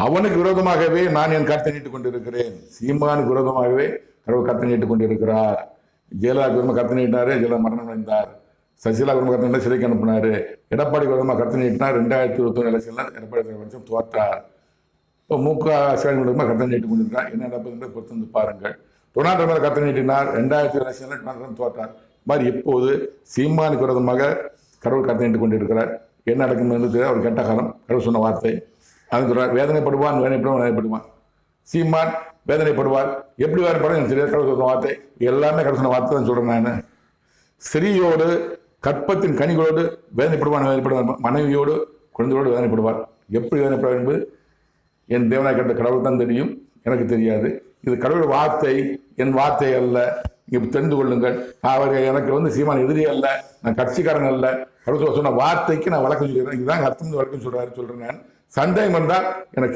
அவனுக்கு விரோதமாகவே நான் என் கருத்தை நீட்டுக் கொண்டிருக்கிறேன். சீமானுக்கு விரோதமாகவே கடவுள் கருத்தை நீட்டுக் கொண்டிருக்கிறார். ஜெயலலிதா விரோதமாக கருத்தை நீட்டினாரு, ஜெயலலிதா மரணம் அடைந்தார். சசிகலா விரோதமாக கருத்தை நீட்டி சிறைக்கு அனுப்பினாரு. எடப்பாடி விரோதமாக கருத்தை நீட்டினார். 2021 எலெக்ஷன்ல எடப்பாடி தோற்றார். இப்போ முக ஸ்டாலின் விரோதமாக கருத்தை நீட்டிக் கொண்டிருக்கிறார். என்ன நடப்பது என்று பொறுத்து வந்து பாருங்கள். டொனால்டு மேல கருத்தை நீட்டினார். 2000 எலெக்ஷன்ல டொனால்டு தோற்றார். மாதிரி இப்போது சீமானுக்கு விரோதமாக கடவுள் கருத்தை நீட்டிக் கொண்டிருக்கிறார். என்ன நடக்கும் என்று அவர் கெட்ட காலம். கடவுள் சொன்ன வார்த்தை அது சொல்றார். வேதனைப்படுவான், வேதனைப்படுவான். சீமான் வேதனைப்படுவார். எப்படி வேதனைப்படும் எனக்கு தெரியாது. கடவுள் சொன்ன வார்த்தை எல்லாமே கடவுள் சொன்ன வார்த்தை தான் சொல்றேன். நான் ஸ்திரீயோடு கற்பத்தின் கனிகளோடு வேதனைப்படுவான். மனைவியோடு குழந்தையோடு வேதனைப்படுவார். எப்படி வேதனைப்படுவார் என்பது என் தேவனாய் கட்ட கடவுள் தான் தெரியும், எனக்கு தெரியாது. இது கடவுள் வார்த்தை, என் வார்த்தை அல்ல. இங்க தெரிந்து கொள்ளுங்கள். அவர் எனக்கு சீமான் எதிரி அல்ல, நான் கட்சிக்காரன் அல்ல. கடவுள் சொன்ன வார்த்தைக்கு நான் வழக்கம் சொல்லிடுறேன். இதுதான் அர்த்தம் வழக்கம் சொல்றேன். நான் சந்தேகம் வந்தால் எனக்கு